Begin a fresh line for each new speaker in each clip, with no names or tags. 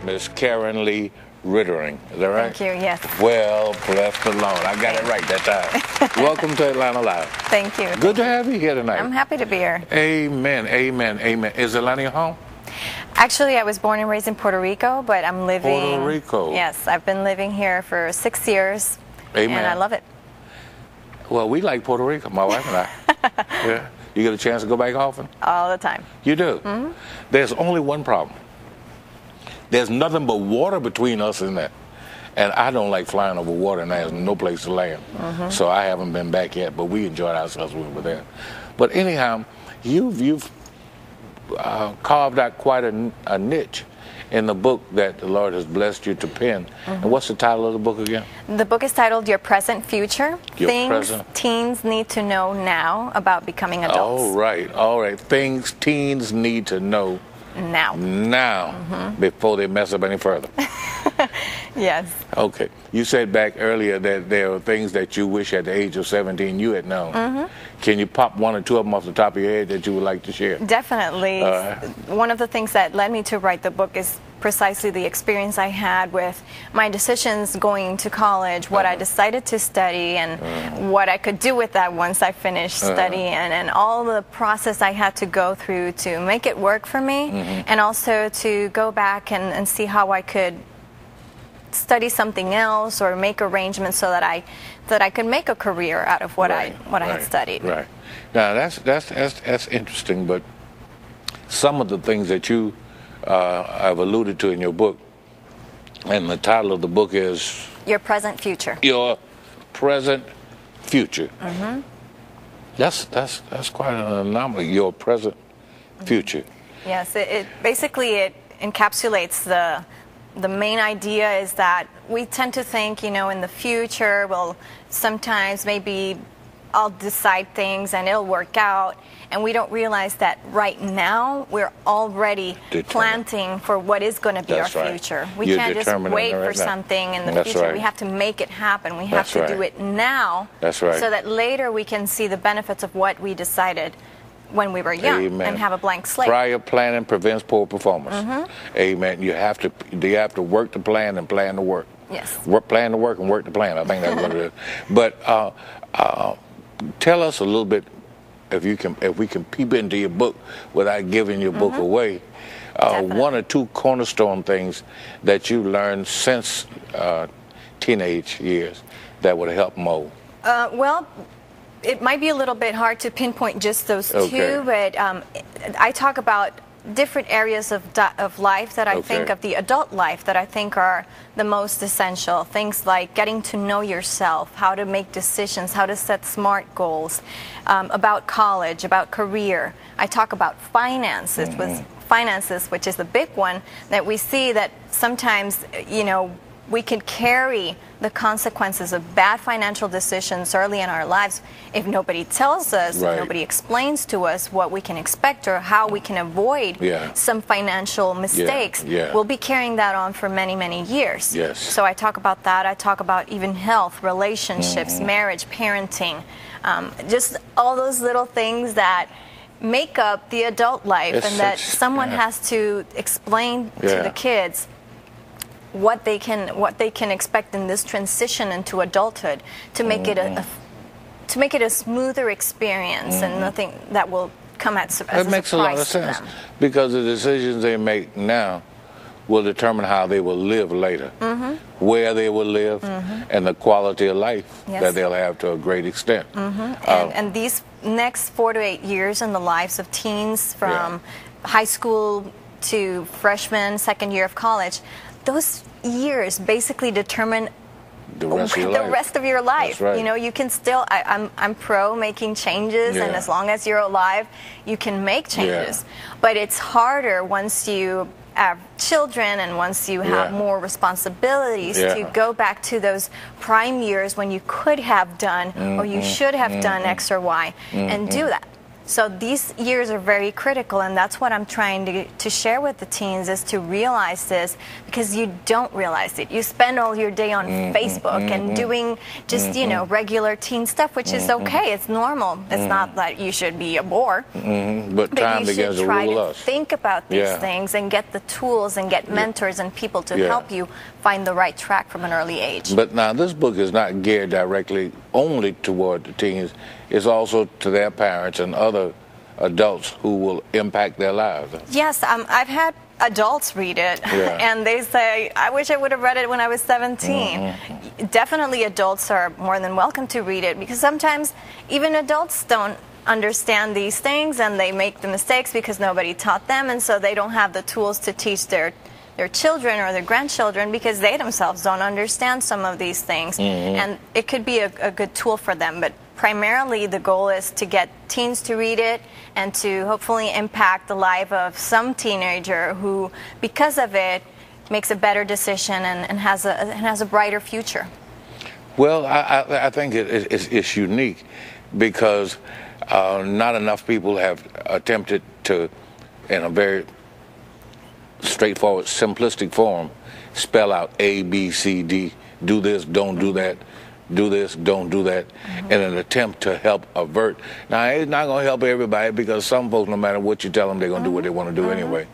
Miss Karenlie Riddering. Is that right?
Thank you, yes.
Well, bless the Lord. I got it right that time. Welcome to Atlanta Live.
Thank you.
Good to have you here tonight.
I'm happy to be here.
Amen, amen, amen. Is Atlanta your home?
Actually, I was born and raised in Puerto Rico, but I'm living...
Puerto Rico.
Yes, I've been living here for 6 years.
Amen.
And I love it.
Well, we like Puerto Rico, my wife and I. Yeah. You get a chance to go back often?
All the time.
You do?
Mm-hmm.
There's only one problem. There's nothing but water between us and that. And I don't like flying over water, and there's no place to land. Mm-hmm. So I haven't been back yet, but we enjoyed ourselves when we were there. But anyhow, you've carved out quite a niche in the book that the Lord has blessed you to pen. Mm-hmm. And what's the title of the book again?
The book is titled Your Present Future. Things teens need to know now about becoming adults.
All right, all right. Things teens need to know now, mm-hmm. before they mess up any further.
Yes.
Okay. You said back earlier that there are things that you wish at the age of 17 you had known. Mm-hmm. Can you pop one or two of them off the top of your head that you would like to share?
Definitely. One of the things that led me to write the book is precisely the experience I had with my decisions going to college, what I decided to study, and what I could do with that once I finished studying, and all the process I had to go through to make it work for me, and also to go back and see how I could study something else or make arrangements so that I could make a career out of what I had studied. Right.
Now that's interesting, but some of the things that you have alluded to in your book, and the title of the book is
Your Present Future.
Your Present Future. Mm-hmm. That's quite an anomaly. Your present future.
Yes, it basically encapsulates the main idea is that we tend to think, in the future, well, sometimes maybe I'll decide things and it'll work out, and we don't realize that right now we're already planting for what is going to be our future. We can't just wait for something in the future. We have to make it happen. We have to do it now.
That's right.
So that later we can see the benefits of what we decided when we were young. Amen. And have a blank slate.
Prior planning prevents poor performance. Mm-hmm. Amen. You have to work the plan and plan to work.
Yes.
Plan to work and work the plan. I think that's what it is. But tell us a little bit, if we can peep into your book without giving your book away. One or two cornerstone things that you learned since teenage years that would help mold.
Well, it might be a little bit hard to pinpoint just those two, but I talk about different areas of life that I think of the adult life that I think are the most essential. Things like getting to know yourself, how to make decisions, how to set smart goals, about college, about career. I talk about finances, which is the big one that we see that sometimes, we can carry the consequences of bad financial decisions early in our lives if nobody tells us, if nobody explains to us what we can expect or how we can avoid some financial mistakes. We'll be carrying that on for many, many years.
Yes.
So I talk about that. I talk about even health, relationships, marriage, parenting, just all those little things that make up the adult life, and that someone has to explain to the kids what they can expect in this transition into adulthood to make it a smoother experience and nothing that will come as a surprise.
It makes a lot of sense because the decisions they make now will determine how they will live later, where they will live, and the quality of life that they'll have to a great extent.
And these next 4 to 8 years in the lives of teens, from high school to freshman, second year of college, those years basically determine the rest of your life.
That's right.
You can still, I'm pro making changes, and as long as you're alive, you can make changes. But it's harder once you have children and once you have more responsibilities to go back to those prime years when you could have done or you should have done X or Y and do that. So these years are very critical, and that's what I'm trying to share with the teens, is to realize this, because you don't realize it. You spend all your day on Facebook and doing just, you know, regular teen stuff, which is okay. It's normal. It's not that you should be a bore.
But time
you
begins
should
to
try
rule
to
us.
think about these things and get the tools and get mentors and people to help you find the right track from an early age.
But now this book is not geared directly only toward the teens. It's also to their parents and other adults who will impact their lives.
Yes, I've had adults read it, and they say, I wish I would have read it when I was 17. Definitely adults are more than welcome to read it, because sometimes even adults don't understand these things, and they make the mistakes because nobody taught them, and so they don't have the tools to teach their children or their grandchildren, because they themselves don't understand some of these things. And it could be a good tool for them. But primarily the goal is to get teens to read it and to hopefully impact the life of some teenager who, because of it, makes a better decision and has a brighter future.
Well, I think it's unique, because not enough people have attempted to, in a very straightforward, simplistic form, spell out A, B, C, D, do this, don't do that, do this, don't do that, in an attempt to help avert. Now, it's not going to help everybody, because some folks, no matter what you tell them, they're going to do what they want to do anyway.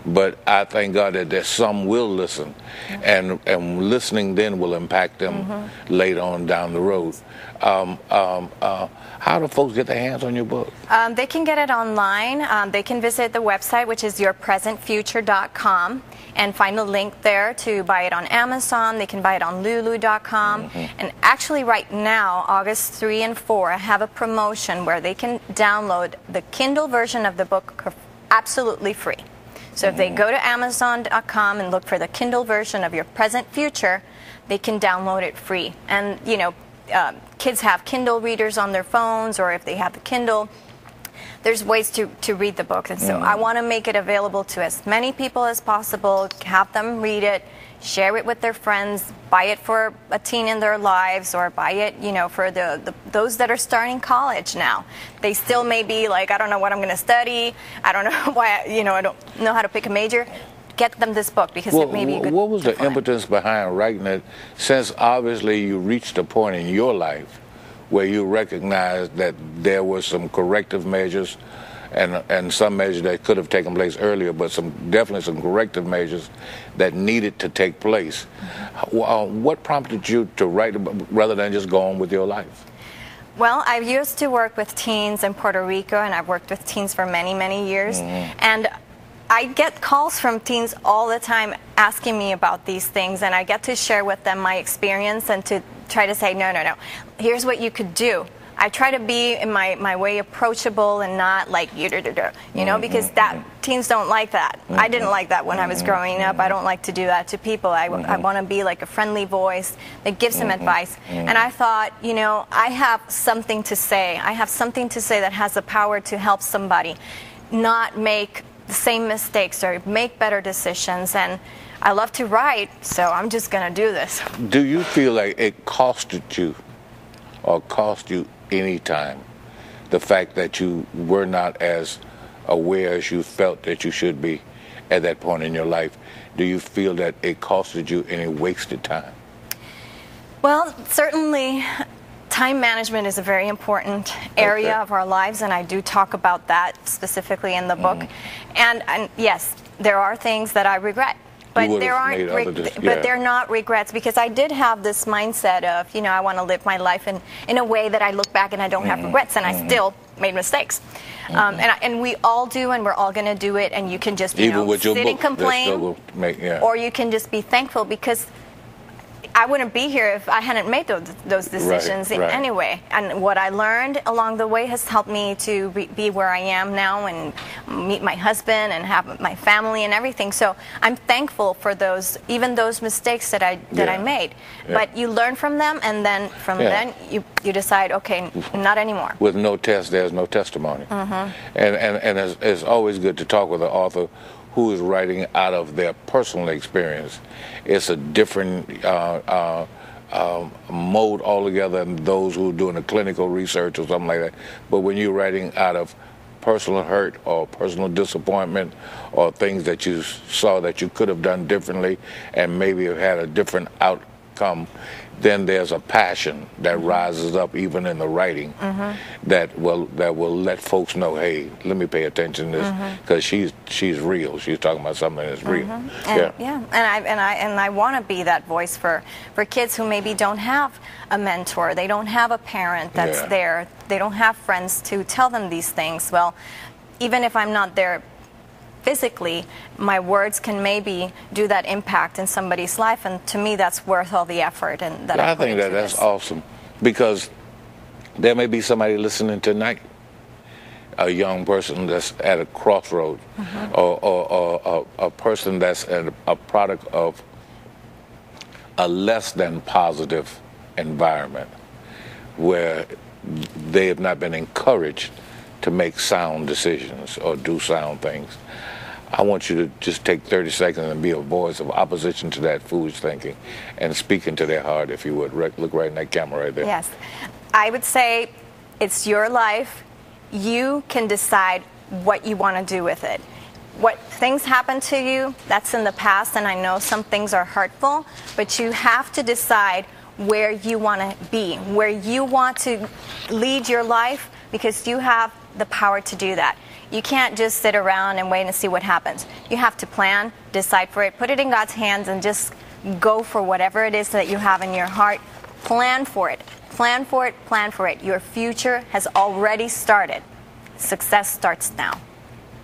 But I thank God that some will listen, and listening then will impact them later on down the road. How do folks get their hands on your book?
They can get it online. They can visit the website, which is yourpresentfuture.com, and find a link there to buy it on Amazon. They can buy it on lulu.com. And actually right now, August 3 and 4, I have a promotion where they can download the Kindle version of the book for absolutely free. So if they go to Amazon.com and look for the Kindle version of Your Present Future, they can download it free. And, you know, kids have Kindle readers on their phones, or if they have the Kindle, there's ways to read the book. And so I want to make it available to as many people as possible, have them read it, share it with their friends, buy it for a teen in their lives, or buy it, you know, for those that are starting college now. They still may be like, I don't know what I'm going to study, I don't know why, you know, I don't know how to pick a major. Get them this book, because it may be a good.
What was the impetus behind writing it, since obviously you reached a point in your life where you recognized that there were some corrective measures and some measures that could have taken place earlier, but definitely some corrective measures that needed to take place? What prompted you to write rather than just go on with your life?
Well, I used to work with teens in Puerto Rico, and I've worked with teens for many, many years. And I get calls from teens all the time asking me about these things, and I get to share with them my experience and to try to say, no, here's what you could do. I try to be in my way approachable and not like, you know, because teens don't like that. I didn't like that when I was growing up. I don't like to do that to people. I want to be like a friendly voice that gives them advice. And I thought, you know, I have something to say. I have something to say that has the power to help somebody not make the same mistakes or make better decisions. And I love to write, so I'm just going to do this.
Do you feel like it costed you or cost you any time, the fact that you were not as aware as you felt that you should be at that point in your life? Do you feel that it costed you any wasted time?
Well, certainly time management is a very important area of our lives, and I do talk about that specifically in the book. And yes, there are things that I regret. But they're not regrets, because I did have this mindset of, you know, I want to live my life in a way that I look back and I don't have regrets, and I still made mistakes. And we all do, and we're all going to do it, and you can just, you know, sit and complain, or you can just be thankful, because I wouldn't be here if I hadn't made those decisions anyway. And what I learned along the way has helped me to be where I am now and meet my husband and have my family and everything. So I'm thankful for even those mistakes that I made. But you learn from them, and then then you decide, okay, not anymore.
With no test, there's no testimony. And it's always good to talk with an author who is writing out of their personal experience. It's a different mode altogether than those who are doing a clinical research or something like that. But when you're writing out of personal hurt or personal disappointment or things that you saw that you could have done differently and maybe have had a different outcome, then there's a passion that rises up even in the writing that will let folks know, hey, let me pay attention to this because she's real. She's talking about something that's real.
And I want to be that voice for kids who maybe don't have a mentor. They don't have a parent that's there. They don't have friends to tell them these things. Well, even if I'm not there physically, my words can maybe do that impact in somebody's life, and to me that's worth all the effort. And that I
think that's awesome, because there may be somebody listening tonight, a young person that's at a crossroad, or a person that's a product of a less than positive environment where they have not been encouraged to make sound decisions or do sound things. I want you to just take 30 seconds and be a voice of opposition to that foolish thinking and speak into their heart, if you would. Look right in that camera right there.
Yes. I would say it's your life. You can decide what you want to do with it. What things happen to you, that's in the past, and I know some things are hurtful, but you have to decide where you want to be, where you want to lead your life, because you have the power to do that. You can't just sit around and wait and see what happens. You have to plan, decide for it, put it in God's hands, and just go for whatever it is that you have in your heart. Plan for it. Plan for it. Plan for it. Your future has already started. Success starts now.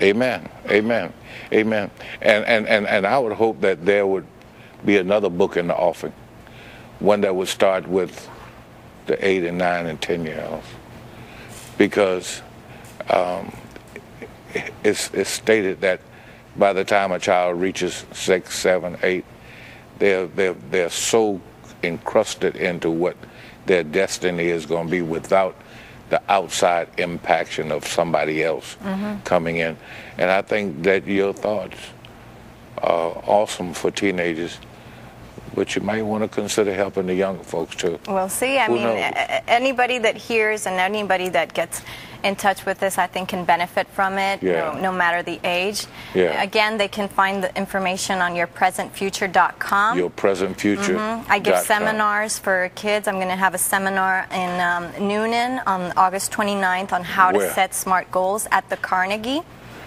Amen. Amen. Amen. And I would hope that there would be another book in the offing, one that would start with the 8 and 9 and 10-year-olds, because it's stated that by the time a child reaches 6, 7, 8, they're so encrusted into what their destiny is going to be without the outside impaction of somebody else coming in. And I think that your thoughts are awesome for teenagers, but you might want to consider helping the younger folks too.
Well, see, I mean, anybody that hears and anybody that gets in touch with this, I think, can benefit from it, no matter the age. Again, they can find the information on yourpresentfuture.com.
Yourpresentfuture.com.
I give seminars for kids. I'm going to have a seminar in Noonan on August 29th on how to set smart goals at the Carnegie.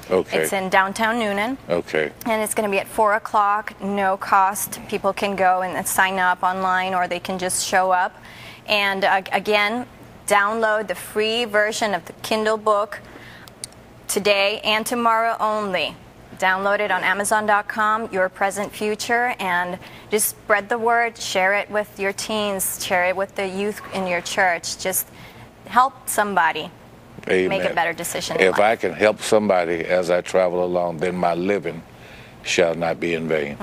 Okay.
It's in downtown Noonan.
Okay.
And it's going to be at 4 o'clock, no cost. People can go and sign up online, or they can just show up. And again, download the free version of the Kindle book today and tomorrow only. Download it on Amazon.com, Your Present Future, and just spread the word. Share it with your teens. Share it with the youth in your church. Just help somebody.
Amen.
Make a better decision.
If I can help somebody as I travel along, then my living shall not be in vain.